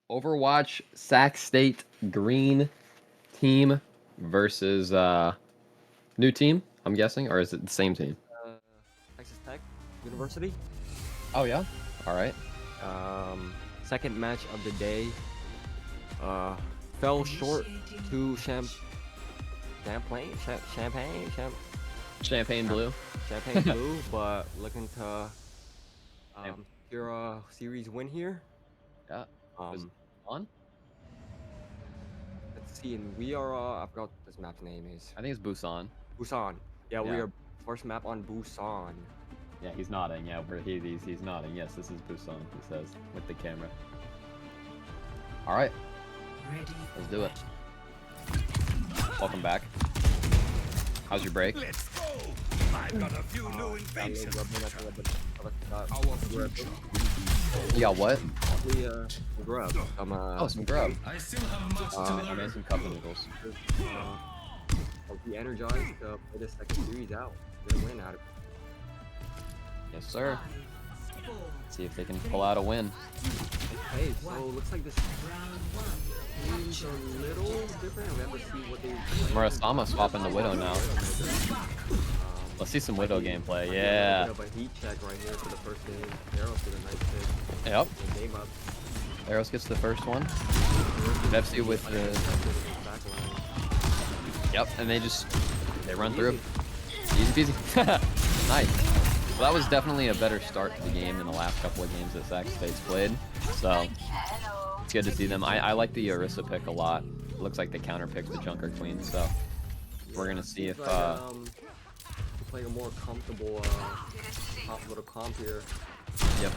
Overwatch Sac State Green team versus new team, I'm guessing, or is it the same team? uh, Texas Tech University. Oh yeah. All right. Second match of the day. Fell short to Champagne blue. Champagne Blue, but looking to secure a series win here. Yeah. Was it Um, on? let's see, and we are I forgot what this map's name is. I think it's Busan. Busan. Yeah, we Yeah. are first map on Busan. Yeah, he's nodding. Yeah, he's nodding. Yes, this is Busan. He says with the camera. All right. Let's do it. Welcome back. How's your break? Let's go! I've got a few new inventions. You got what? Grub. Oh, some grub. I still have much to I learn. made some cup noodles. I'll be energized to play this second series out. Get a win out of it. Yes, sir. See if they can pull out a win. Hey, so looks like this team's a little different. We have to see what they play. Murasama swapping the Widow now. Let's see some Widow gameplay. Yeah. A heat check right here for the first game. Arrows with a nice pick. Yep. Game up. Eros gets the first one. FC with the. Yep, and they run through. Easy peasy. Nice. Well, that was definitely a better start to the game than the last couple of games that Sac State's played. So it's good to see them. I like the Orisa pick a lot. It looks like they counter picked the Junker Queen, so we're gonna see if playing a more comfortable little comp here. Yep.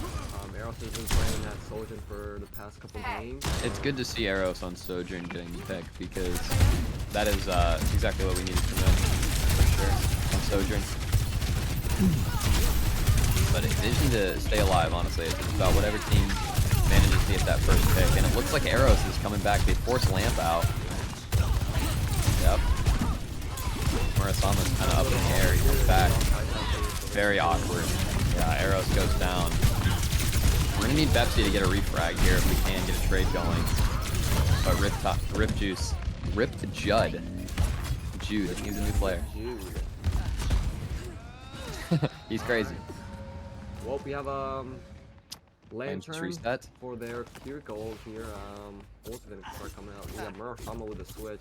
Eros has been playing that Sojourn for the past couple games. It's good to see Eros on Sojourn getting the pick because that is exactly what we needed from them for sure on Sojourn. But it's easy to stay alive, honestly. It's about whatever team manages to get that first pick. And it looks like Eros is coming back. They force Lamp out. Yep. Murasama's kind of up in the air. He comes back. Very awkward. Yeah, Eros goes down. We're going to need Bepsi to get a refrag here if we can get a trade going. But Ripped Judd. Jude, he's a new player. He's crazy. Well, we have Lantern reset. for their clear goals here. Ult's gonna start coming out. We have Murasama with a switch.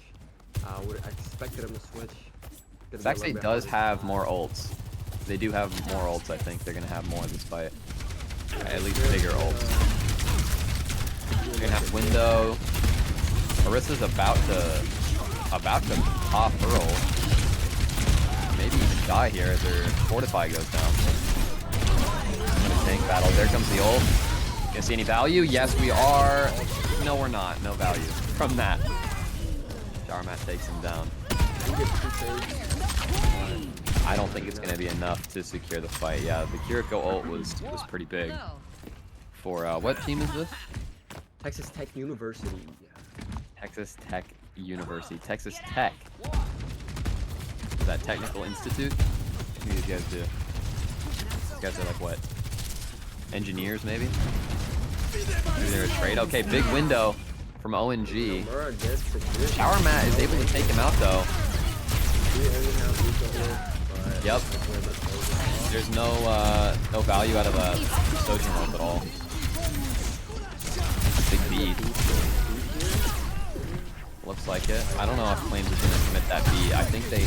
Would expected him to switch. Sac State does have more ults. They do have more ults, I think. They're going to have more in this fight. At least bigger ults. They're going to have Window. Orisa's about to pop Earl. Maybe even die here as her Fortify goes down. Tank battle. There comes the ult. Gonna see any value? Yes, we are. No, we're not. No value from that. Jarmat takes him down. I don't think it's gonna be enough to secure the fight. Yeah, the Kiriko ult was pretty big. For what team is this? Texas Tech University. Texas Tech University. Texas Tech. Is that Technical Institute? What do these guys do? These guys are like what? Engineers, maybe? Maybe they're a trade. Okay, big window from ONG. Shower Mat is able to take him out though. Yep. There's no value out of a Sojourn ult at all. Big B. Looks like it. I don't know if Flames is gonna commit that B. I think they.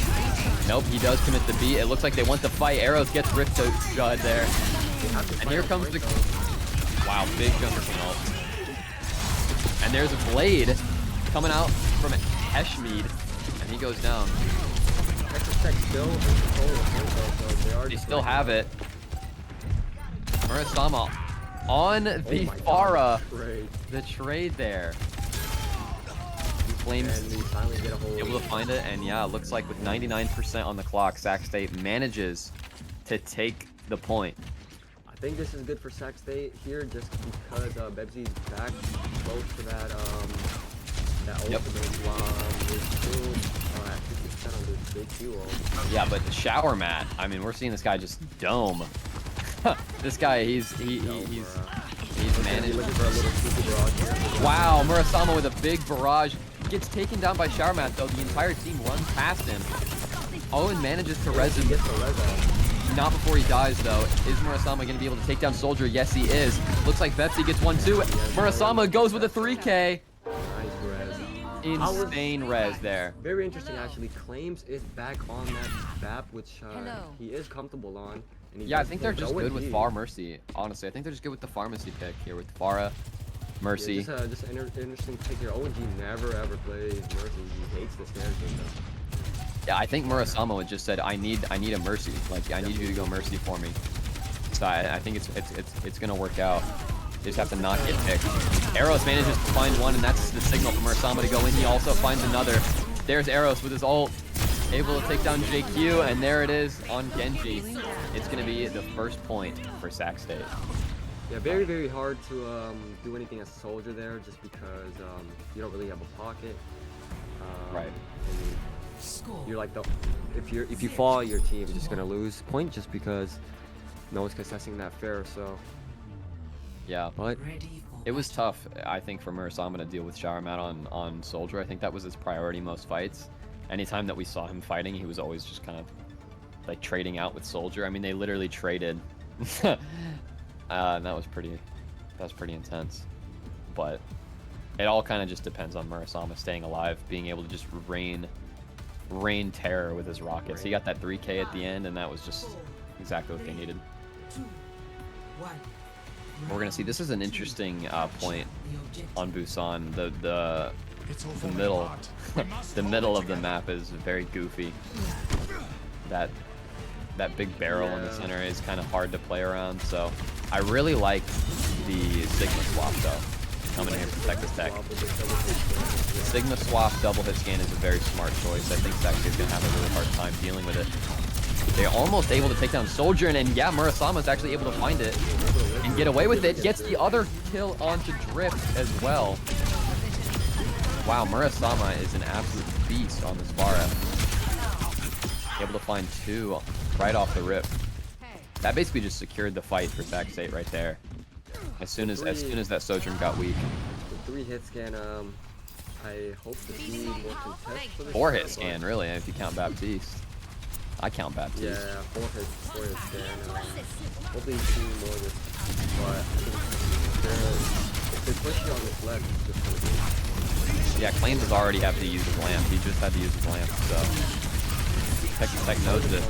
Nope, he does commit the B. It looks like they want the fight. Arrows gets ripped to Judd there. And here comes the. Wow, big Junker Queen ult. And there's a Blade coming out from Heshmead. And he goes down. They still have it. Murasama on the Pharah. The trade there. Flames able to find it, and yeah, it looks like with 99% on the clock, Sac State manages to take the point. I think this is good for Sac State here, just because Bebzi's back close to that ultimate is still at 50% on this big duo. Yeah, but the Shower Mat, I mean, we're seeing this guy just dome. This guy, he's He's He's managed. looking for a little sneaky barrage here. Wow, Murasama with a big barrage. Gets taken down by Showermat though. The entire team runs past him. Owen manages to res He him. gets the res off. Not before he dies though. Is Murasama going to be able to take down Soldier? Yes, he is. Looks like Betsy gets one too. Murasama goes with a 3K. Nice res. Insane res there. Very interesting actually. Claims is back on that map, which he is comfortable on. And he Yeah, I does think they're play just good with ONG. Far Mercy. Honestly, I think they're just good with the pharmacy pick here with Farah, Mercy. Yeah, just an interesting pick here. ONG never ever plays Mercy. He hates the stairs game though. Yeah, I think Murasama just said, I need a Mercy. Like, I need you to go Mercy for me. So I think it's gonna work out. They just have to not get picked. Eros manages to find one, and that's the signal for Murasama to go in. He also finds another. There's Eros with his ult, able to take down JQ, and there it is on Genji. It's gonna be the first point for Sac State. Yeah, very very hard to do anything as a soldier there, just because you don't really have a pocket. Right. And you're like if you fall, your team's just gonna lose point just because no one's contesting that fair. So Yeah, but it was tough, I think, for Murasama to deal with Showermat on Soldier. I think that was his priority most fights. Anytime that we saw him fighting, he was always just kind of like trading out with Soldier. I mean, they literally traded. And that was pretty intense. But it all kind of just depends on Murasama staying alive, being able to just rain terror with his rockets. He got that 3K at the end, and that was just exactly what they needed. We're gonna see. This is an interesting point on Busan. The middle, the middle of the map is very goofy. That big barrel in the center is kind of hard to play around. So I really like the Sigma swap though, coming in here from Texas Tech. The Sigma swap double hit scan is a very smart choice. I think Sac is gonna have a really hard time dealing with it. They're almost able to take down Soldier, and yeah, Murasama's actually able to find it and get away with it. Gets the other kill onto Drift as well. Wow, Murasama is an absolute beast on this Vara. Able to find two right off the rip. That basically just secured the fight for Sac State right there. As soon as that Sojourn got weak. The 3-hit scan, I hope to see more contest for this. 4-hit scan, really, if you count Baptiste. I count Baptiste. Yeah, 4-hit scan. Hopefully see more of this. But I think if they push you on this left, it's just gonna be. Yeah, Claims has already have to use his lamp. He just had to use his lamp, so Tech knows it.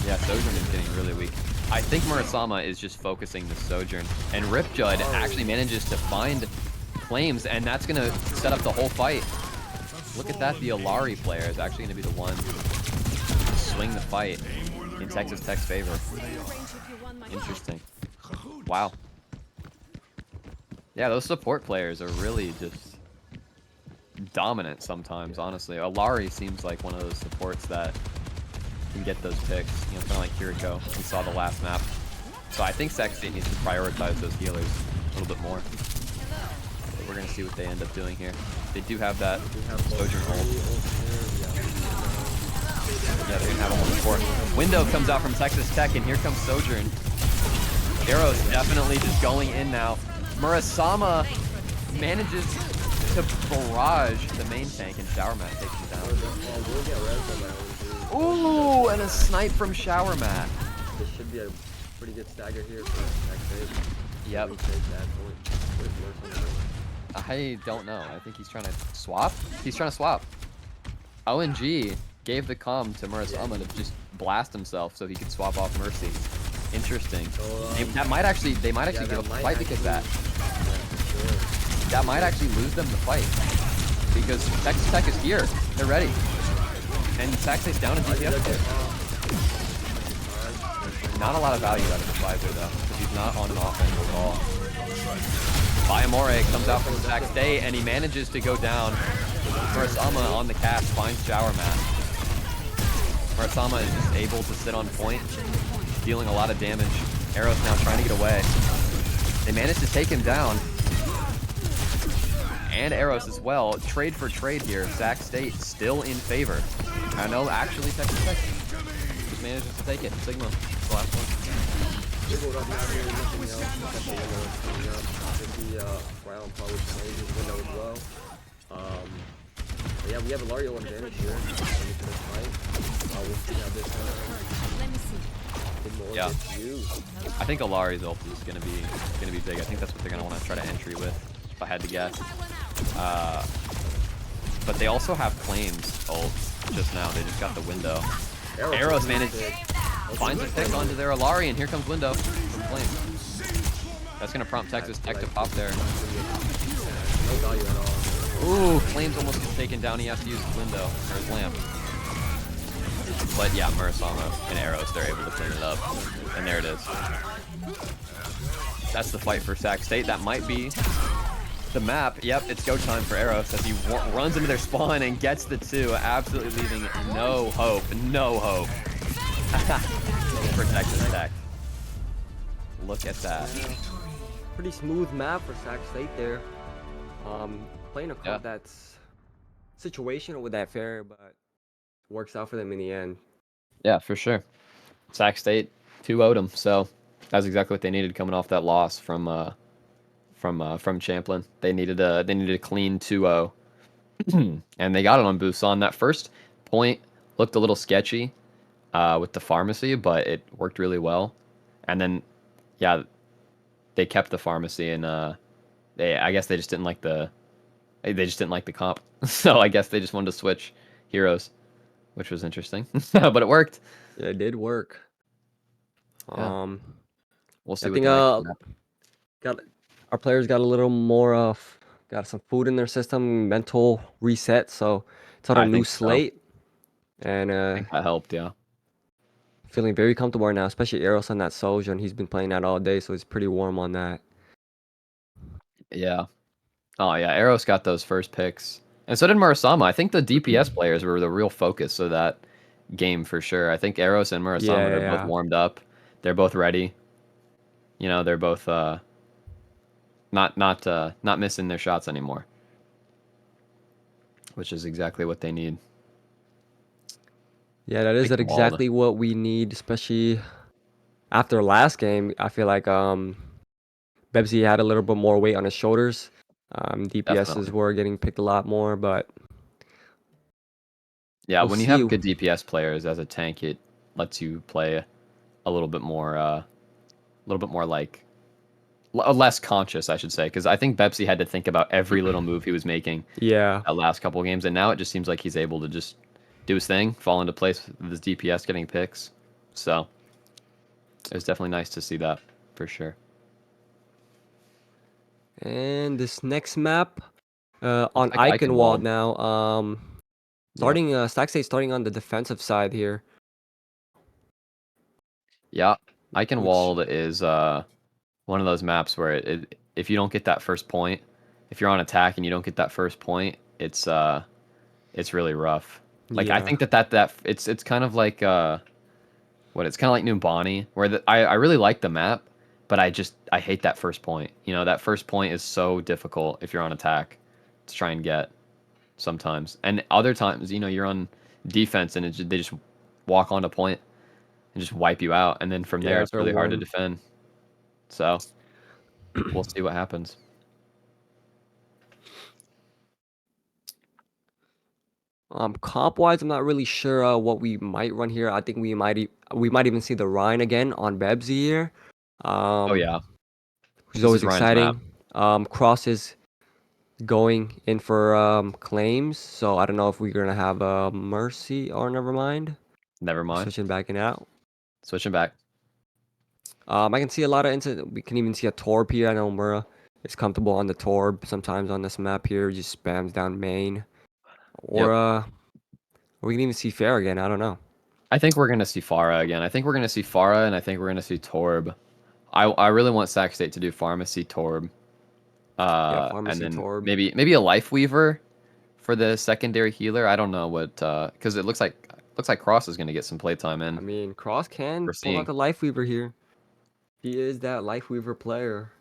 Yeah, Sojourn is getting really weak. I think Murasama is just focusing the Sojourn, and Ripjud actually manages to find Claims, and that's gonna set up the whole fight. Look at that, the Alari player is actually gonna be the one to swing the fight in Texas Tech's favor. Interesting. Wow. Yeah, those support players are really just dominant sometimes, honestly. Alari seems like one of those supports that can get those picks, you know, kind of like Kiriko. We saw the last map. So I think Sac State needs to prioritize those healers a little bit more. But we're going to see what they end up doing here. They do have that Sojourn ult. Yeah, they're going to have a one before. Window comes out from Texas Tech, and here comes Sojourn. Arrow's definitely just going in now. Murasama manages to barrage the main tank, and Showermat takes him down. Ooh, and a snipe from Showermat. This should be a pretty good stagger here for Sac State. Yep. I don't know. I think he's trying to swap. He's trying to swap. ONG gave the comm to Murasama to just blast himself so he could swap off Mercy. Interesting. They might actually give up the fight because of that. That might actually lose them the fight. Because Texas Tech is here. They're ready. And Sac State's down in DPS there. Not a lot of value out of the Visor though, because he's not on an offense at all. Bayamore comes out from Sac State, and he manages to go down. Murasama on the cast finds Showermat. Murasama is just able to sit on point, dealing a lot of damage. Arrow's now trying to get away. They manage to take him down. And Arrows as well. Trade for trade here. Sac State still in favor. I know actually Texas Tech just manages to take it. Sigma, the last one. Wiggled up now here, nothing else. Got the window coming up. Should be Brown probably playing his window as well. But yeah, we have a Lario advantage here. Into this fight. We'll see how this Let me see. more Yeah. gets used. I think Alari's ult is gonna be big. I think that's what they're gonna want to try to entry with, if I had to guess. But they also have Claims ult just now. They just got the window. Arrows managed finds a pick onto their Alari, and here comes window from Flames. That's gonna prompt Texas Tech to pop there. No value at all. Ooh, Flames almost gets taken down. He has to use his window or his lamp. But yeah, Murasama and Arrows, they're able to clean it up. And there it is. That's the fight for Sac State. That might be the map. Yep, it's go time for Arrows as he runs into their spawn and gets the 2, absolutely leaving no hope. No hope. For Texas Tech. Look at that. Pretty smooth map for Sac State there. Playing a Yeah. card that's situational with that fair, but works out for them in the end. Yeah, for sure. Sac State 2-0'd them, so that's exactly what they needed coming off that loss from Champlin. They needed a clean 2-0. And they got it on Busan. That first point looked a little sketchy with the pharmacy, but it worked really well. And then yeah, they kept the pharmacy, and I guess they just didn't like the comp. So I guess they just wanted to switch heroes, which was interesting. But it worked. Yeah, it did work. Yeah. We'll see I what think the next map. got our players got a little more got some food in their system, mental reset, so it's on a I new think so. slate. And I think that helped, yeah. feeling very comfortable right now, especially Eros on that Soldier, and he's been playing that all day, so he's pretty warm on that. Yeah. Oh yeah, Eros got those first picks. And so did Murasama. I think the DPS players were the real focus of that game for sure. I think Eros and Murasama are both Yeah. warmed up. They're both ready. You know, they're both not missing their shots anymore. Which is exactly what they need. Yeah, that is Take the wall. exactly what we need, especially after last game. I feel like Bebsy had a little bit more weight on his shoulders. DPSs Definitely. were getting picked a lot more, but Yeah, we'll when you see. have good DPS players as a tank, it lets you play a little bit more like less conscious, I should say, because I think Bepsi had to think about every little move he was making Yeah. that last couple of games, and now it just seems like he's able to just do his thing, fall into place with his DPS getting picks. So it was definitely nice to see that for sure. And this next map on Looks like Eichenwald Eichenwald. now. Starting Stack State starting on the defensive side here. Yeah, Eichenwald is one of those maps where if you don't get that first point, if you're on attack and you don't get that first point, it's really rough. Like I Yeah. think that it's kind of like it's kind of like Numbani, where I really like the map, but I hate that first point. You know, that first point is so difficult if you're on attack to try and get sometimes, and other times, you know, you're on defense and they just walk onto point and just wipe you out, and then from there Yeah, it's they're really hard to warm. defend. So we'll see what happens. Comp wise, I'm not really sure what we might run here. I think we might even see the Rhine again on Bebsy here. Oh yeah, Which is this always is Ryan's map. exciting. Cross is going in for claims, so I don't know if we're gonna have Mercy or never mind. Never mind. Switching back and out. Switching back. I can see a lot of incident. We can even see a Torb here. I know Mura is comfortable on the Torb sometimes on this map here. Just spams down main. Or we can even see Fair again. I don't know. I think we're gonna see Farah again. I think we're gonna see Farah, and I think we're gonna see Torb. I really want Sac State to do Pharmacy Torb. Yeah, And Pharmacy then Torb. maybe a Life Weaver for the secondary healer. I don't know what because it looks like Cross is gonna get some playtime I in. mean, Cross can We're pull seeing. out the Life Weaver here. He is that Life Weaver player.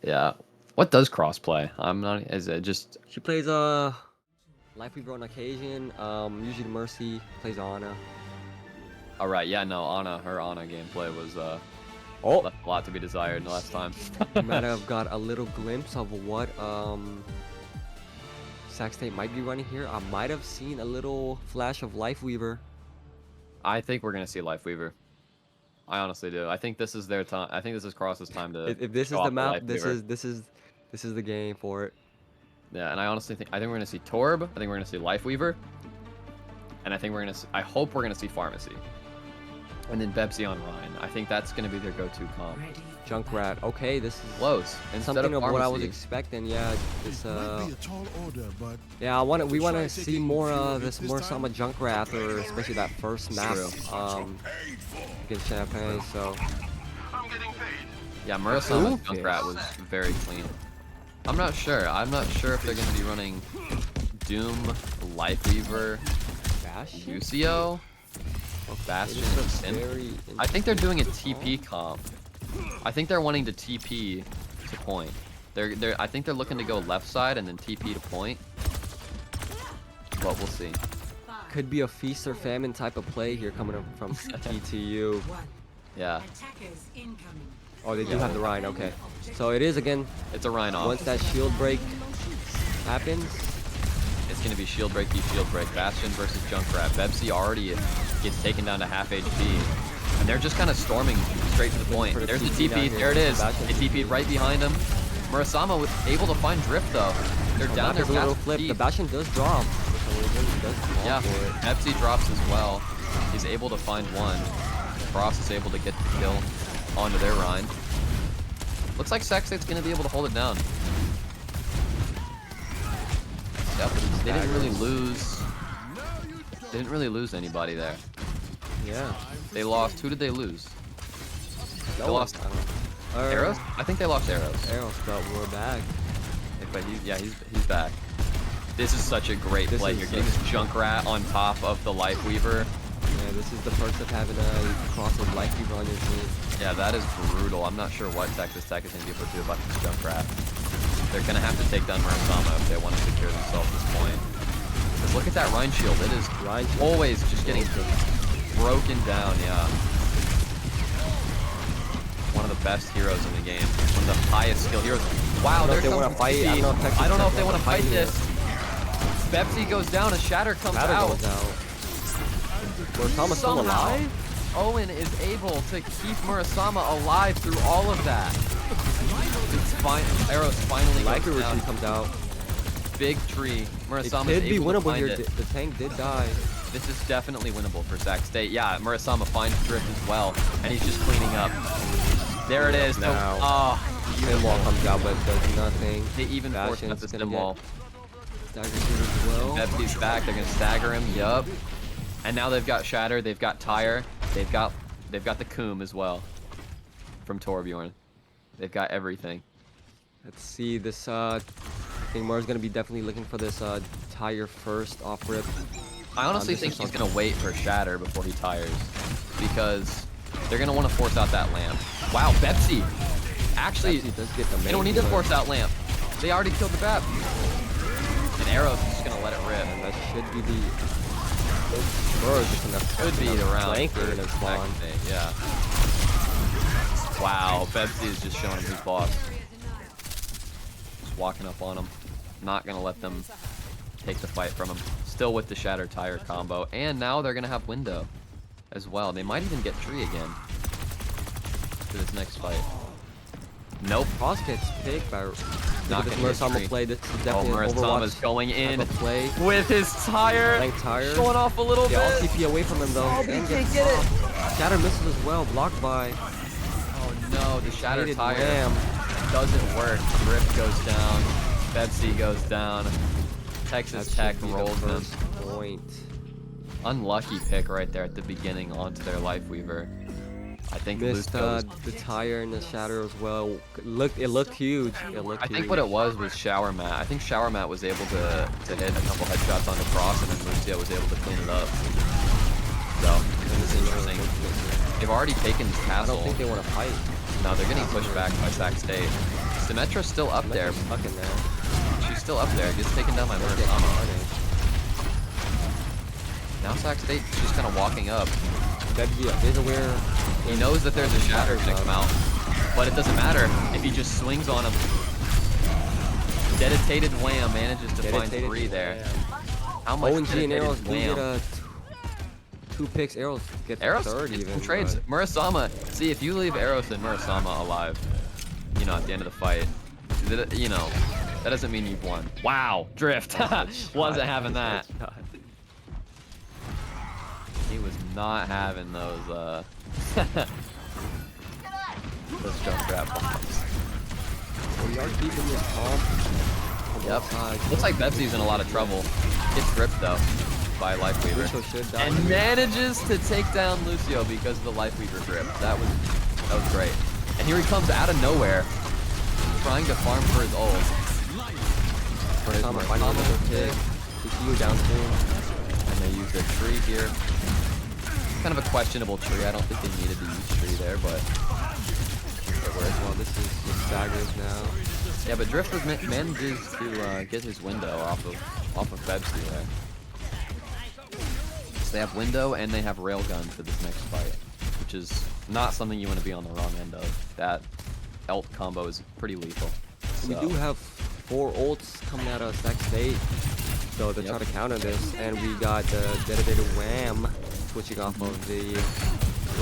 Yeah. What does Cross play? I'm not. Is it just? She plays Life Weaver on occasion. Usually Mercy plays Ana. All right, yeah, no, her Ana gameplay was Oh, left a lot to be desired the last time. you might have got a little glimpse of what Sac State might be running here. I might have seen a little flash of Lifeweaver. I think we're gonna see Lifeweaver. I honestly do. I think this is their time. I think this is Cross's time to If this show is the off the map, this Lifeweaver. is the game for it. Yeah, and I honestly think we're gonna see Torb. I think we're gonna see Lifeweaver, and I think we're gonna. I hope we're gonna see Pharmacy, and then Bebsy on Rhine. I think that's gonna be their go-to comp. Junkrat. Okay, this is Close. Instead something of what I was Pharmacy. expecting. Yeah, this Might be a tall order, but yeah, we want to see more this Murasama Junkrat, or especially that first map True. against Champagne. So Yeah, Murasama's Ooh. Junkrat was very clean. I'm not sure. I'm not sure if they're gonna be running Doom, Lifeweaver, Bastion. Lucio, or Bastion. It looks and Sin. very I think they're doing a TP comp. I think they're wanting to TP to point. I think they're looking to go left side and then TP to point. But we'll see. Could be a feast or famine type of play here coming up from TTU. Yeah, Attackers incoming. Oh, they do have the Rhine. Okay, so it is again. it's a Rhine off. Once that shield break happens, It's gonna be shield break, shield break. Bastion versus Junkrat. Bebsy already gets taken down to half HP. And they're just kind of storming straight to the point. for the There's the TP down TP. here. There it is. Bastion They TP'd right behind him. Murasama was able to find Drift though. They're down there. there's a little fast flip. The deep. Bastion does drop. For some reason, he does fall Yeah, for it. Bebsy drops as well. He's able to find one. Cross is able to get the kill onto their Rhine. Looks like Sac State's gonna be able to hold it down. Yep, they didn't really lose. They didn't really lose anybody there. Yeah. They lost. Who did they lose? They No, lost I don't- or- Arrows? I think they lost Arrows. Arrows, but we're back. But he's back. This is such a great This play. is You're getting this Junkrat on top of the Lifeweaver. Yeah, this is the perks of having a cross of Lifeweaver on your team. Yeah, that is brutal. I'm not sure what Texas Tech is going to be able to do about this Junkrat. They're going to have to take down Murasama if they want to secure themselves this point. Because look at that Rhine shield. It is Rhine shield. always just getting broken down, yeah. One of the best heroes in the game. One of the highest skill heroes. Wow, I don't know they're if they coming wanna for fight. TP. I don't know if Texas I don't know Tech if they want to fight here. this. Bebsy goes down and Shatter comes Shatter out. goes out. Murasama's still Somehow, alive? Owen is able to keep Murasama alive through all of that. It's fine. Arrows finally goes Lifeweaver down. tree comes out. Big tree. It Murasama could is be able to winnable find here. it. The tank did die. This is definitely winnable for Sac State. Yeah, Murasama finds Drift as well, and he's just cleaning up. There it is. Now. Oh, Stim wall comes out, but does nothing. they even forced up Bastion's the gonna stim get wall. Stagger shoot as well. Bebsy's back. They're gonna stagger him. Yup. And now they've got Shatter. They've got Tyre. They've got the Coom as well from Torbjorn. They've got everything. Let's see this. I think Mars gonna be definitely looking for this tire first off rip. I honestly this think is he's something- gonna wait for Shatter before he tires, because they're gonna want to force out that lamp. Wow, Bebsy. Actually, Actually does get the they don't main need to killer. force out lamp. They already killed the Bab. And Arrow's just gonna let it rip. And that should be the. Mars is gonna Could be the round flank for in his spawn. Sac State, yeah. Wow, Bebsy is just showing him who's boss. Just walking up on him. Not gonna let them take the fight from him. Still with the Shatter Tire combo. And now they're gonna have Window as well. They might even get Tree again for this next fight. Nope. Cross gets picked by. Look Not at this gonna hit Murasama Tree. play. This is Oh, definitely an Murasama's Overwatch going type in of play. with his tire. Blank tire. Showing off a little They all bit. TP away from him though. Oh, and he gets can't get it. blocked. Shatter misses as well, blocked by Oh no, the Shatter Hated Tire Lamb. doesn't work. Drift goes down. Bebsy goes down. Texas That Tech should be the rolls them. first point. Unlucky pick right there at the beginning onto their Lifeweaver. I think Missed Lusto's- the tire and the shatter as well. It looked huge. It looked I think huge. what it was Shower Mat. I think Shower Mat was able to hit a couple headshots on the cross, and then Lucio was able to clean it up. So, this is interesting. They've already taken this I castle. don't think they want to fight. No, they're getting pushed back by Sac State. Symmetra's still up there. They're stuck in there. She's still up there. Gets taken down by They're getting Murasama. punished. Now Sac State's just kind of walking up. Bebzy is aware. He knows that there's a shatter gonna come out, but it doesn't matter if he just swings on him. Dedicated Wham manages to find 3 there. How much ONG and Arrows do Wham? get 2 picks. Arrows get Arrows 3rd gets even. some trades. but- Murasama, see, if you leave Arrows and Murasama alive, you know, at the end of the fight, you know, that doesn't mean you've won. Wow, Drift. Wasn't having that. He was not having those, those jump grab bombs. We are keeping this calm. Yep. Looks like Bebzy's in a lot of trouble. Gets ripped though by Lifeweaver. Lucio should die. And manages to take down Lucio because of the Lifeweaver grip. That was great. And here he comes out of nowhere, trying to farm for his ult. For his Time to find another pick. TTU downstream. And they used a tree here. Kind of a questionable tree. I don't think they needed to use tree there, but it worked. Well, this is just staggers now. Yeah, but Drift was manages to get his window off of Bebzy there. So they have window and they have railgun for this next fight, which is not something you want to be on the wrong end of. That ult combo is pretty lethal. We So, do have 4 ults coming out of Sac State, so to try to counter this, and we got the dedicated Wham switching off of the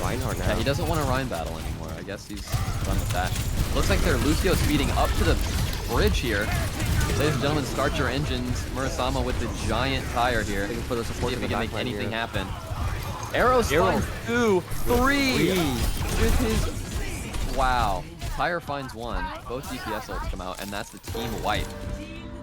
Reinhardt now. yeah, he doesn't want a Rhine battle anymore. I guess he's done with that. Looks like their Lucio speeding up to the bridge here. Ladies and gentlemen, start your engines. Murasama with the giant tire here. Looking for the support See if in he the can make backline anything here. happen. Arrows finds 2, 3 with his... Wow. Tire finds 1. Both DPS ults come out, and that's the team wipe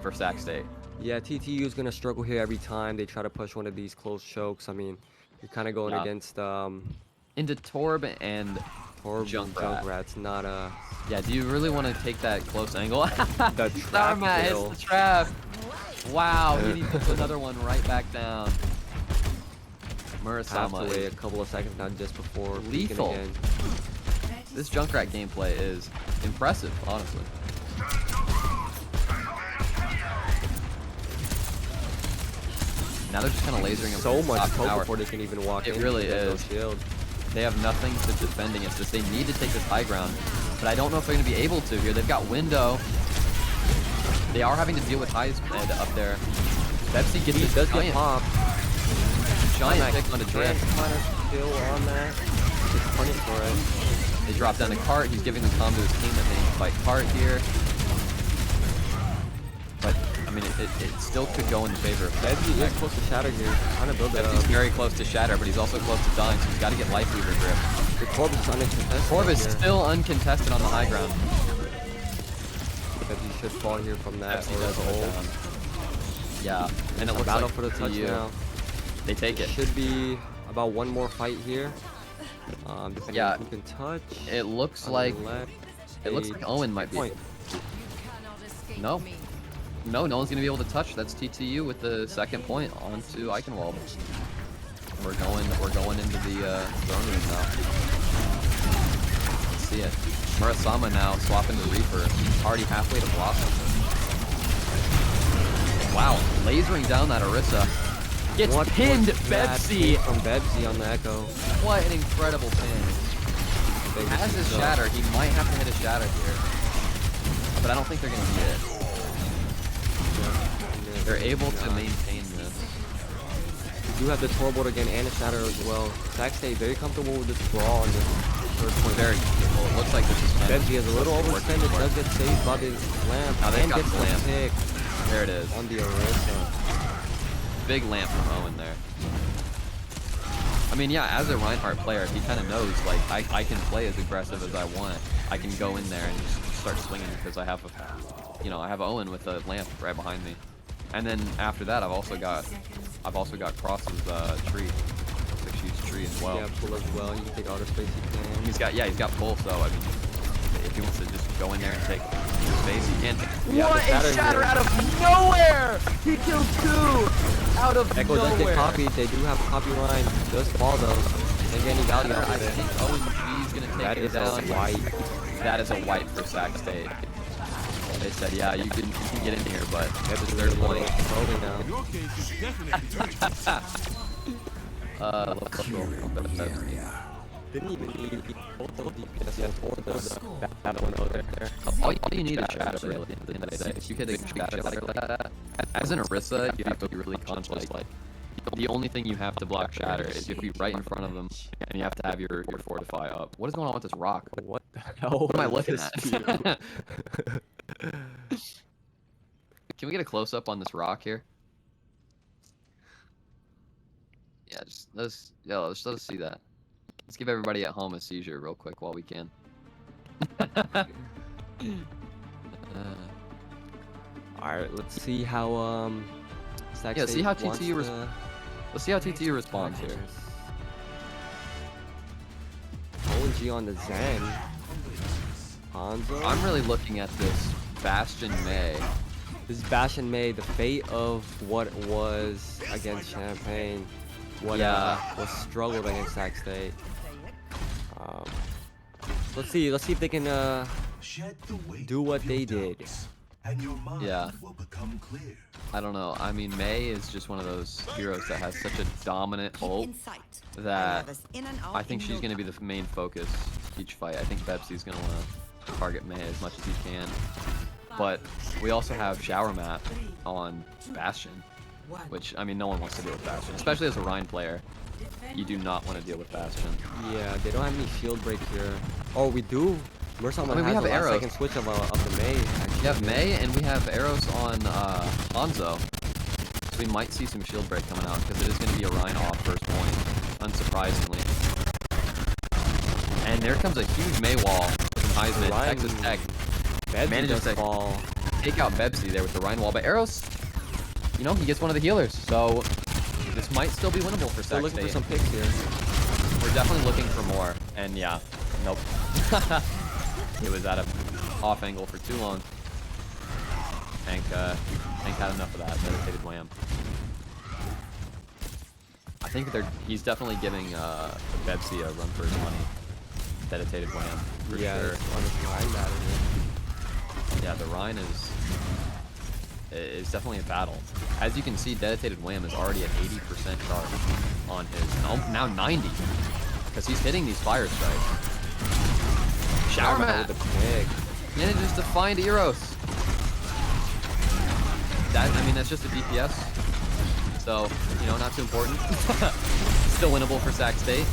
for Sac State. Yeah, TTU is gonna struggle here every time they try to push one of these close chokes. I mean, you're kind of going Yeah. against Into Torb and Torb Junkrat. Junkrat's not a yeah, do you really want to take that close angle? the trap Starmat kill. hits the trap. Wow, he puts another one right back down. Have to Murasama wait a is couple of seconds now just before peeking lethal. again. This Junkrat gameplay is impressive, honestly. Now they're just kind of lasering him So from much top poke tower. before they can even walk It in. really There's no is. shield. They have nothing to defend against this. They need to take this high ground, but I don't know if they're going to be able to here. They've got window. They are having to deal with high speed up there. Bebzy gets He a does get giant, popped. giant pick on a drift. Kind of kill on that. Just punished for it. They drop down the cart. He's giving the comm to his team that they need to fight cart here. But, I mean, it still could go in favor of Bebzy is close to shatter here. Trying to build it Bebzy's up. very close to shatter, but he's also close to dying, so he's got to get Lifeweaver grip. The Torb is uncontested. Torb is here. still uncontested on the high ground. Bebzy should fall here from that. Bebzy or does the go ult. down. Yeah, and it A looks battle like for the touch TTU, now. they take it. Should be about one more fight here. Depending Yeah. on who can touch. It looks On the like left, Owen might be. point. No, no one's gonna be able to touch. That's TTU with the second point onto Eichenwald. We're going into the throne room now. Let's see it. Murasama now swapping to Reaper. Already halfway to Blossom. Wow, lasering down that Orisa. Gets What pinned, was that Bebzy. pick from Bebzy on the Echo? What an incredible pin. He has his shatter. He might have to hit a shatter here. But I don't think they're going to need it. They're able to maintain this. We do have the Torbolt again and a shatter as well. Sac State very comfortable with this brawl on this third point. Very well, it looks like this is Bebzy is a little working overextended, for it. does get saved by the lamp, Now they've and got gets the the lamp. pick There it is. on the Orisa. Big lamp from Owen there. I mean, yeah, as a Reinhardt player, he kind of knows, like, I can play as aggressive as I want. I can go in there and just start swinging because I have a, I have Owen with a lamp right behind me. And then after that, I've also got Cross's tree, 6 tree as well. Yeah, pull as well. You can take all the space you can. He's got pull, so I mean, if he wants to just go in there and take space, he can. Yeah, What the a shatter shatter here. out of nowhere! He killed 2 out of Echo does get nowhere. copied. They do have a copy line. Does fall though. And getting value I off of it. think Owen G's gonna That take it is a down. white. That is a white for Sac State. They said, yeah, you can get in here, but That's it's a their third point. point. Probably now. Your case is definitely Let's go. Didn't even need both of the DPS or the bad one over there. All you need is shatter, really, at the end of the day. If you hit a shatter like that, as an Orisa, you have to be really conscious. Like, the only thing you have to block shatter is you have to be right in front of them, and you have to have your fortify up. What is going on with this rock? What the hell? What am I looking is at? Can we get a close up on this rock here? Yeah, just let's see that. Let's give everybody at home a seizure real quick while we can. Alright, let's see how Stack Yeah, see how State wants TTU to- Let's see how TTU responds here. ONG on the Zen. Hanzo. I'm really looking at this Bastion May. This is Bastion May, the fate of what was against Champagne. What was struggled against Sac State. Let's see if they can do what they did. Yeah. I don't know. I mean, May is just one of those heroes that has such a dominant ult that I think she's going to be the main focus each fight. I think Bebsy's going to want to target May as much as he can. But we also have Shower Map on Bastion, which, I mean, no one wants to deal with Bastion, especially as a Rhine player. You do not want to deal with Bastion. Yeah, they don't have any shield break here. Oh, we do. We're someone I mean, we has have a last arrows. second switch of the May. Actually. We have May, and we have arrows on Hanzo. So we might see some shield break coming out, because it is going to be a Rhine off first point, unsurprisingly. And there comes a huge May wall from Heisman. Rhine- Texas Tech Bebsy manages does to fall. take out Bebsy there with the Rhine wall. But Arrows, you know, he gets one of the healers. So this might still be winnable for Still Sac looking for State. some picks here. We're definitely looking for more. And yeah, nope. It was at a off angle for too long. Tank had enough of that. Dedicated wham. I think he's definitely giving Bebsy a run for his money. Dedicated wham, for Yeah, sure. it's on the Rhine battle here. Yeah, the Rhine is definitely a battle. As you can see, Dedicated Wham is already at 80% charge on his, now 90, because he's hitting these fire strikes. Shower Mat with the pick. manages to find Eros. I mean, that's just a DPS, so, you know, not too important. Still winnable for Sac State.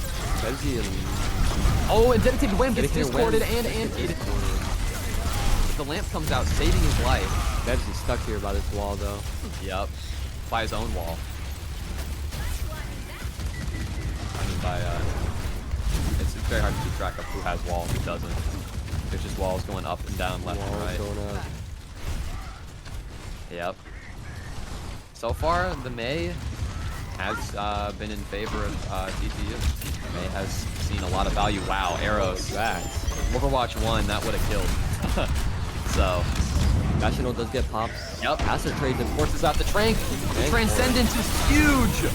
Bebsy and Oh, and Dedicated Wham gets Dedicated Wham. discorded and antied. The lamp comes out, saving his life. Bebsy's stuck here by this wall though. Yep. By his own wall. I mean, it's very hard to keep track of who has wall and who doesn't. There's just walls going up and down, left and Wall's right. going up. Yep. So far, the May has been in favor of TTU. May has seen a lot of value. Wow, arrows. Overwatch 1, that would have killed. So, National does get popped. yep. Acid trades and Forces out the Trank. The Trank Transcendence is huge.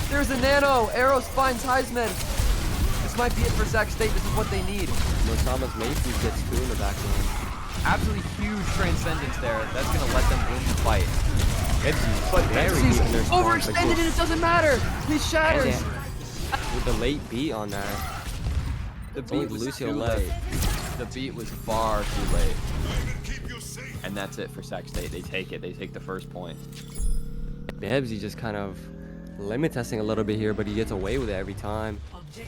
There's a Nano. Arrows finds Heisman. This might be it for Sac State. This is what they need. Nosama's Macy's gets two in the back line. Absolutely huge Transcendence there. That's going to let them win the fight. But He's overextended and it doesn't matter. He shatters. With the late beat on that. The It's only beat was Lucio too late. late. The beat was far too late. And that's it for Sac State. They take it. They take the first point. Bebsy just kind of limit testing a little bit here, but he gets away with it every time.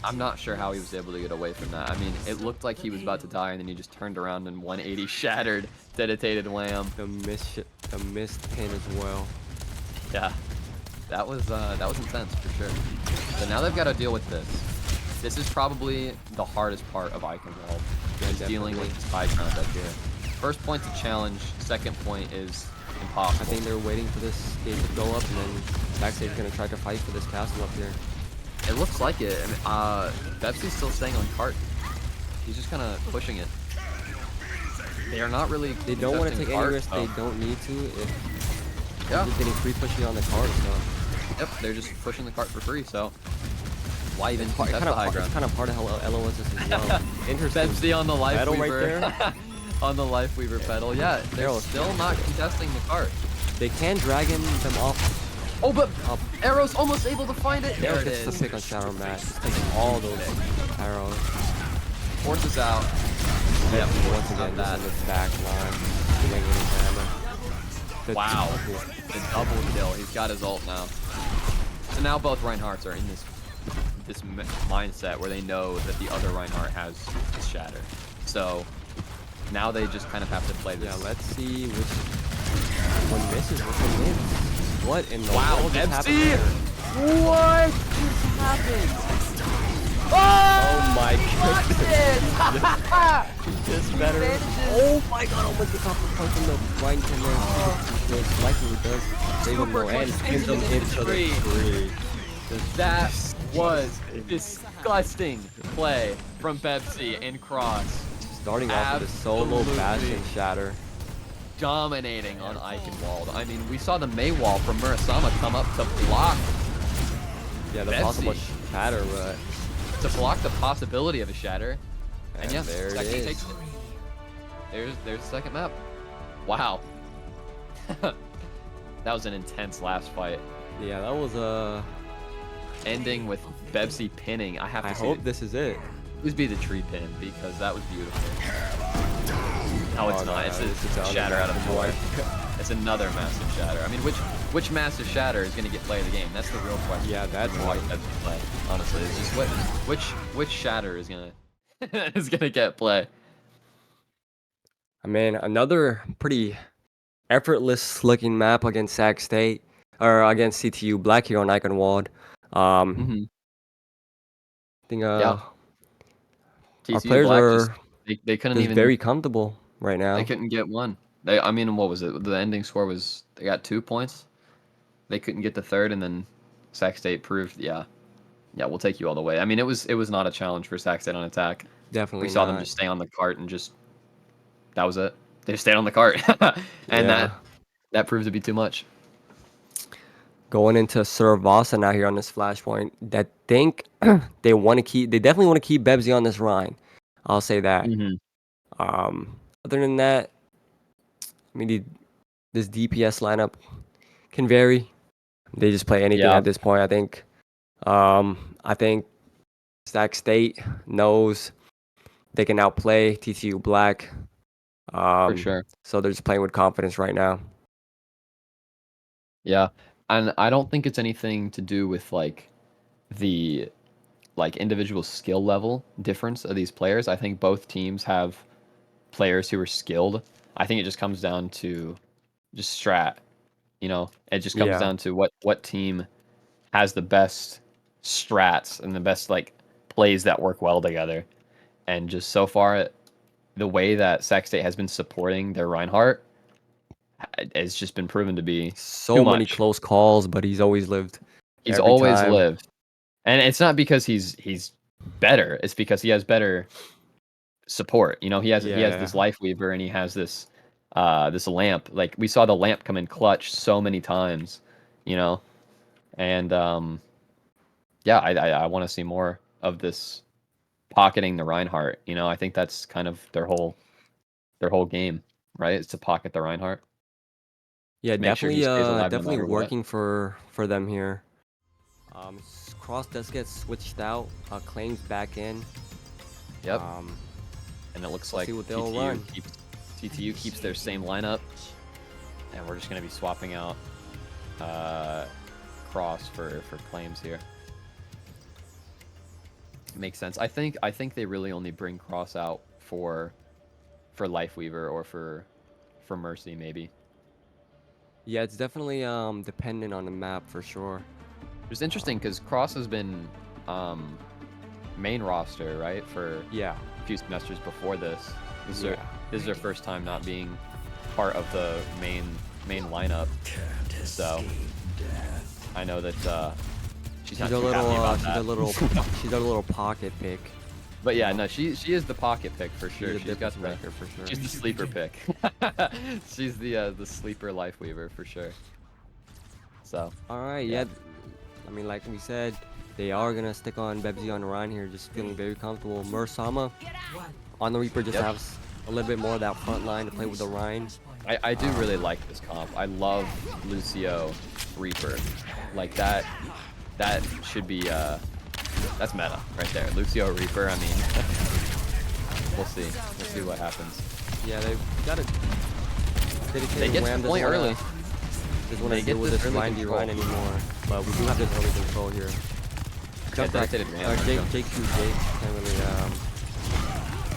I'm not sure how he was able to get away from that. I mean, it looked like he was about to die, and then he just turned around and 180 shattered, dedicated wham. The missed pin as well. Yeah, that was intense for sure. So now they've got to deal with this. This is probably the hardest part of Eichenwald, is dealing with this high ground up here. First point's a challenge. Second point is impossible. I think they're waiting for this gate to go up, and then Backstage's gonna try to fight for this castle up here. It looks like it. I mean, Bebsy's still staying on cart. He's just kind of pushing it. They are not really. They don't want to contesting take any cart, risk. so- They don't need to. If Yeah. they're getting free pushing on the cart, so Yep. They're just pushing the cart for free. So why even it's contest the high ground? kind of part of how LOS is as well. Interesting. Bebsy on the life Pedal weaver. right there. On the life weaver pedal. Yeah, they're Arrows. still not contesting the cart. They can dragon them off Oh, but Arrow's almost able to find it. There Arrow it gets the is. pick on Shadow Match. Just taking all those arrows. Forces out. Yep, Once again, that. just in the back line. Doing any damage. The Wow. double. The double kill. He's got his ult now. So now both Reinhardts are in this mindset where they know that the other Reinhardt has Shatter. So now they just kind of have to play this. Yeah, let's see which one misses, which one wins. What in the Wow, world just happened MC! there? What just happened? Oh my goodness. goodness! This better. Oh my god, almost the copper punch from the right hand there. Most likely does save him Super more and punch gives them into the into the tree. tree. That was disgusting play from Pepsi and Cross. Starting off with a solo Absolutely. Bastion Shatter. Dominating on Eichenwald. I mean, we saw the May wall from Murasama come up to block Yeah, the Betsy. possible Shatter, but the possibility of a shatter. And yeah, there it Sexy is. takes it. There's the second map. Wow. That was an intense last fight. Yeah, that was Ending with Bebsy pinning. I have to I see hope this is it. Please be the tree pin because that was beautiful. No, it's Oh, not. no, It's a it's a shatter out of massive nowhere. one. It's another massive shatter. I mean, which massive shatter is going to get play of the game? That's the real question. Yeah, that's why right. Bebsy play. Honestly, it's just which shatter is gonna is gonna get play. I mean, another pretty effortless looking map against Sac State or against CTU Black here on Eichenwald. Mm-hmm. I think Yeah. our TTU players Black are they couldn't just even very comfortable right now. they couldn't get one. I mean, what was it? The ending score was they got 2 points. They couldn't get the third, and then Sac State proved, yeah, we'll take you all the way. I mean, it was not a challenge for Sac State on attack. Definitely We saw them not. just stay on the cart and just that was it. They just stayed on the cart, and Yeah. that proved to be too much. Going into Survasa now here on this flashpoint. That think they definitely want to keep Bebsy on this Rhine. I'll say that. Other than that, I mean, this DPS lineup can vary. They just play anything Yeah. at this point. I think Sac State knows they can outplay TTU Black. For sure. So they're just playing with confidence right now. Yeah, and I don't think it's anything to do with the individual skill level difference of these players. I think both teams have players who are skilled. I think it just comes down to just strat. You know, it just comes Yeah. down to what team has the best strats and the best plays that work well together. And just so far, the way that Sac State has been supporting their Reinhardt has just been proven to be So too many much. close calls, but he's always lived. He's every always time. lived, and it's not because he's better. It's because he has better support. You know, he has this Life Weaver and he has this this lamp. Like we saw the lamp come in clutch so many times. You know, and yeah, I want to see more of this pocketing the Reinhardt. You know, I think that's kind of their whole game, right? It's to pocket the Reinhardt. Yeah, Make sure definitely he stays alive no definitely matter what. working for them here. Cross does get switched out. Claims back in. Yep. And it looks like see what they'll run. TTU keeps their same lineup, and we're just gonna be swapping out Cross for Claims here. Makes sense. I think they really only bring Cross out for Lifeweaver or for Mercy maybe. Yeah, it's definitely dependent on the map for sure. It's interesting because Cross has been main roster, right, for Yeah. a few semesters before this. This is their first time not being part of the main lineup. So I know that she's not She's a too happy about little that. she's a little pocket pick. But yeah, no, she is the pocket pick for sure. She's a She's got the difference maker for sure. She's the sleeper pick. She's the sleeper Life Weaver for sure. So All right, Yeah. yeah. I mean, like we said, they are gonna stick on Bebsy on the Rhine here, just feeling very comfortable. Mursama on the Reaper just Yep. has a little bit more of that front line to play with the Rhine. I do really like this comp. I love Lucio Reaper. Like that should be that's meta right there. Lucio Reaper. I mean, we'll see. We'll see what happens. Yeah, they've got a dedicated They get Wham to the point early. Doesn't want to deal with this grindy run anymore. But we do have this early control here. Jump back. Dedicated Wham. JQ can't really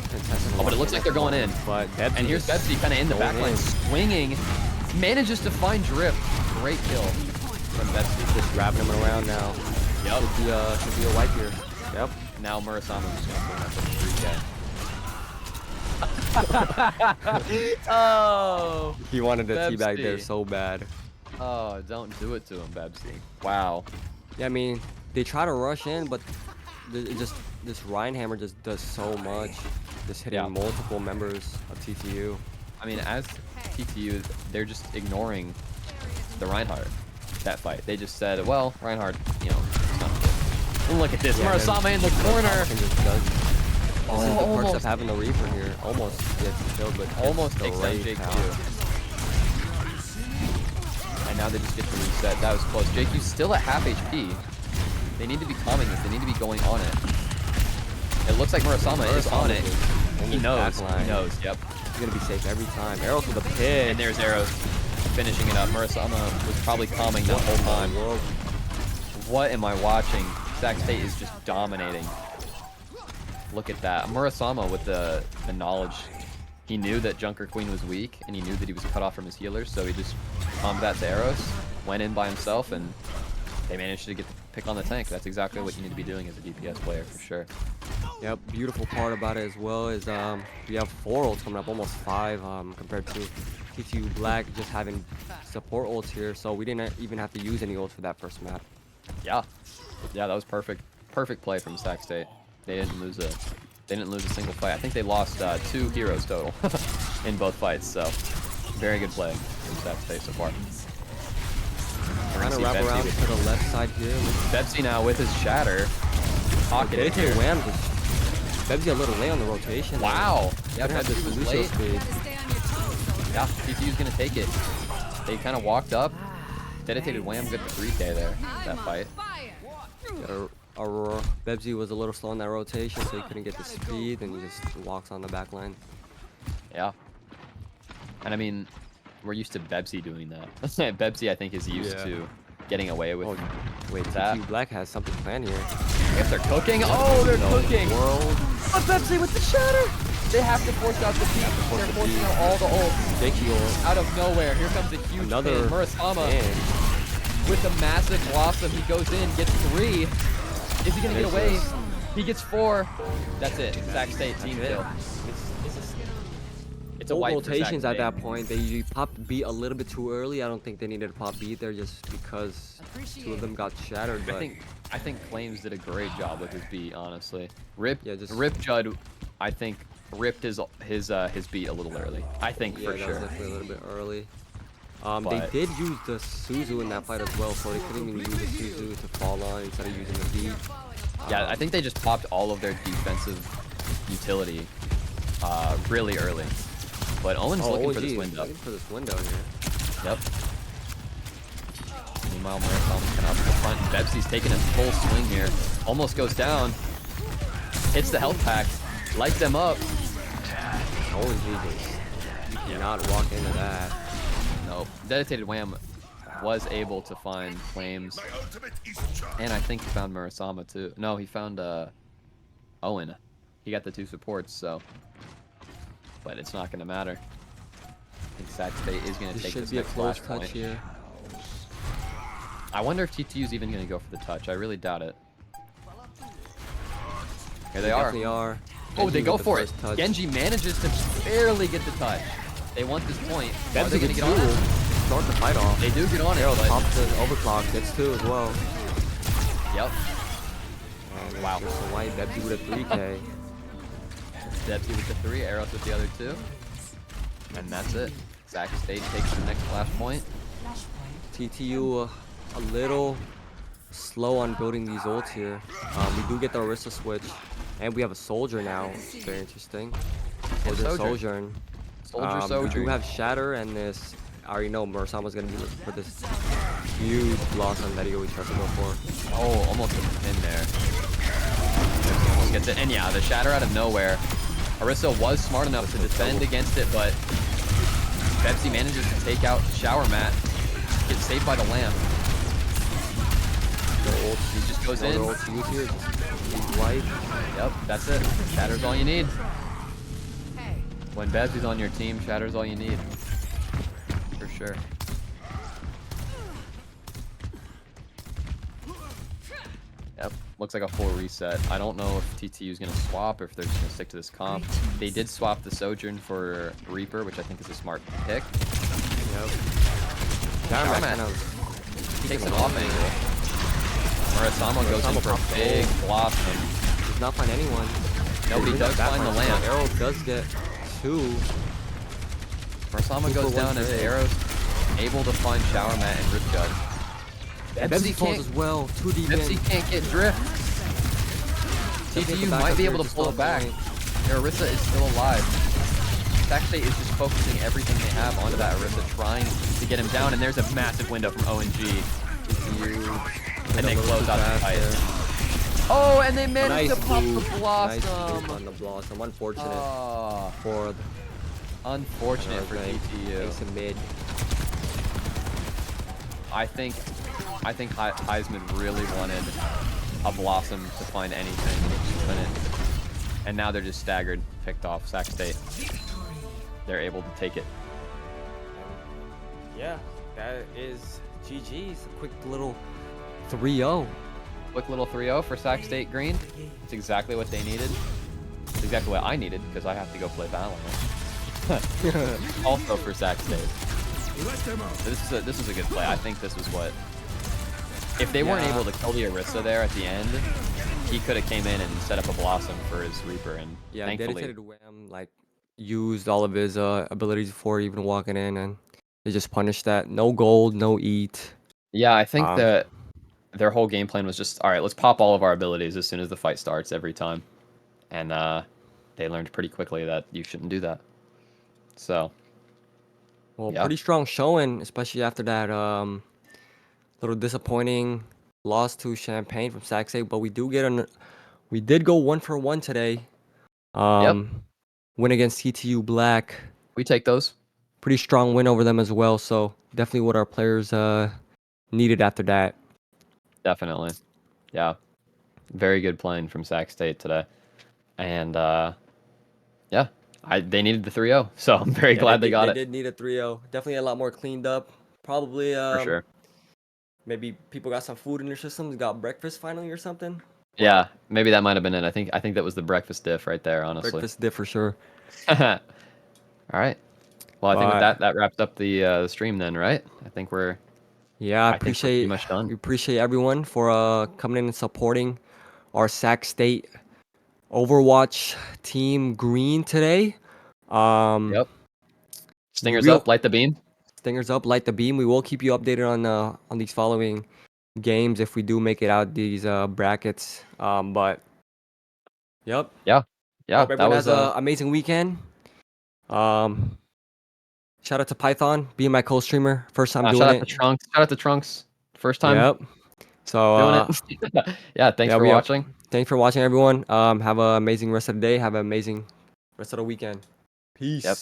contest him. Oh, but it looks like they're going in. But Bebsy And here's Bebsy kind of in the going backline, in. swinging, manages to find Drift. Great kill from Bebsy. Just wrapping him around now. Yup. Should be a wipe here. Yep. Now Murasama's just gonna bring up the 3K. Oh. He wanted to teabag there Bebsy. so bad. Oh, don't do it to him, Bebsy. Wow. Yeah, I mean, they try to rush in, but this Reinhammer just does so much. Just hitting Yeah. multiple members of TTU. I mean, as TTU, they're just ignoring the Reinhardt, that fight. They just said, well, Reinhardt, you know, it's not good. And look at this, Yeah, Murasama in the corner. Can just does. This is the perks almost. of having the Reaper here. Almost gets killed, but gets Almost takes down great JQ. power. And now they just get to reset. That was close. JQ's still at half HP. They need to be calming this. They need to be going on it. It looks like Murasama is on it. He knows. He knows. Yep. He's gonna be safe every time. Arrows with a pit. And there's Arrows finishing it up. Murasama was probably calming the whole time. What am I watching? Sac State is just dominating. Look at that. Murasama with the knowledge. He knew that Junker Queen was weak, and he knew that he was cut off from his healers, so he just combat the Arrows, went in by himself, and they managed to get the pick on the tank. That's exactly what you need to be doing as a DPS player, for sure. Yep, beautiful part about it as well is we have 4 ults coming up, almost 5 compared to TTU Black just having support ults here, so we didn't even have to use any ults for that first map. Yeah. Yeah, that was perfect. Perfect play from Sac State. They didn't lose a single fight. I think they lost 2 heroes total in both fights, so very good play from Sac State so far. We're Trying gonna to see wrap around Bebsy. to the left side here. Bebsy now with his shatter. Pocket it Dedicated here. Wham just Bebsy a little late on the rotation. Wow. Yeah, Gonna have Bebsy this was Lucio late. speed. Yeah, TTU's gonna take it. They kind of walked up. Dedicated Wham got the 3K there, that fight. Bebsy was a little slow in that rotation, so he couldn't get the speed, and he just walks on the back line. Yeah. And I mean, we're used to Bebsy doing that. Bebsy, I think, is used Yeah. to getting away with Wait, that. TTU Black has something planned here. I guess they're cooking. Oh, they're cooking. World. But Bebsy with the shatter. They have to force out the peak. They're forcing out all the ults JQ ult. out of nowhere. Here comes a huge Another pin. Murasama pin. with a massive blossom. He goes in, gets 3. Is he gonna get away? Vicious. He gets 4. That's it. Sac State team That's it. kill. It's a Full wipe for Sac rotations at State. that point. They popped B a little bit too early. I don't think they needed to pop B there just because 2 of them got shattered. But I think Flames did a great job with his beat, honestly. Rip Judd, I think ripped his beat a little early. I think yeah, for that sure. was definitely a little bit early. They But- did use the Suzu in that fight as well, so they couldn't even use the Suzu to fall on instead of using the beat. Yeah, I think they just popped all of their defensive utility really early. But Owen's looking for this window. Looking for this window here. Yep. Meanwhile, Murasama's kind of up in the front. Bebsy's taking a full swing here. Almost goes down. Hits the health pack. Lights them up. Oh, Jesus. You cannot walk into that. Nope. Dedicated Wham was able to find Flames. And I think he found Murasama too. No, he found Owen. He got the 2 supports, so. But it's not going to matter. I think Sac State is going to This take should this be a next close flash touch point. here. I wonder if TTU's even going to go for the touch. I really doubt it. Here they are. Definitely are. Oh, they Genji go with the for it. first touch. Genji manages to barely get the touch. They want this point. Are Bebsy they going to gets get on 2. it? Start the fight off. They do get on it, Arrow but... pops the overclock. Gets 2 as well. Yep. And Wow. Just a white Bebsy with a 3K. Debsy with the 3, Arrows with the other 2. And that's it. Sac State takes the next flash point. TTU a little slow on building these ults here. We do get the Orisa switch, and we have a soldier now. Very interesting. Soldier Sojourn. Soldier We do Sojourn. have Shatter and this. I already know Murasama's gonna be looking for this huge blossom that he always tries to go for. Oh, almost in there. He almost gets it. And yeah, the shatter out of nowhere. Orisa was smart enough to defend against it, but Bebsy manages to take out Shower Mat. Gets saved by the lamp. He just goes in. Yep, that's it. Shatter's all you need. When Bebsy's on your team, Shatter's all you need. For sure. Yep, looks like a full reset. I don't know if TTU is going to swap or if they're just going to stick to this comp. They did swap the Sojourn for Reaper, which I think is a smart pick. Yep. Shower Mat takes an off angle. Murasama goes in for a big blossom. Does not find anyone. Nobody does find the lamp. Arrow does get 2. Murasama goes down as Arrow's able to find Shower Mat and Rip Judge. Bebsy falls as well. 2 deep in. Bebsy can't get drift. TTU might be able to pull it back. Orisa is still alive. Sac State is just focusing everything they have onto that Orisa, trying to get him down, and there's a massive window from ONG. TTU, and they close out the fight. Oh, and they managed to pop the blossom. Nice on the blossom. Unfortunate for unfortunate for TTU. Ace of mid. I think Heisman really wanted a blossom to find anything, couldn't. And now they're just staggered, picked off Sac State. They're able to take it. Yeah, that is GG's. A quick little 3-0. Quick little 3-0 for Sac State Green. It's exactly what they needed. It's exactly what I needed because I have to go play Valorant. Also for Sac State. This is a good play. I think this was what. If they weren't able to kill the Orisa there at the end, he could have came in and set up a blossom for his Reaper, and thankfully, dedicated Wham like used all of his abilities before even walking in, and they just punished that. No gold, no eat. Yeah, I think that their whole game plan was just, all right, let's pop all of our abilities as soon as the fight starts every time, and they learned pretty quickly that you shouldn't do that. So, well, pretty strong showing, especially after that little disappointing loss to Champagne from Sac State, but we did go 1-for-1 today. Win against TTU Black. We take those. Pretty strong win over them as well. So definitely what our players needed after that. Definitely, yeah. Very good playing from Sac State today, and yeah, they needed the 3-0, so I'm very glad they got it. They did need a 3-0. Definitely a lot more cleaned up. Probably for sure. Maybe people got some food in their systems, got breakfast finally or something. Yeah, maybe that might have been it. I think that was the breakfast diff right there, honestly. Breakfast diff for sure. All right. Well, I think with that wraps up the stream then, right? I think we're I think we're pretty much done. We appreciate everyone for coming in and supporting our Sac State Overwatch team green today. Yep. Stingers up, light the beam. Stingers up, light the beam. We will keep you updated on these following games if we do make it out these brackets. But yep. Yeah. Hope everyone has an amazing weekend. Shout out to Python being my co-streamer. First time doing shout it. Shout out to Trunks. First time. Yep. So doing it. Yeah. Thanks for watching. Thanks for watching, everyone. Have an amazing rest of the day. Have an amazing rest of the weekend. Peace. Yep.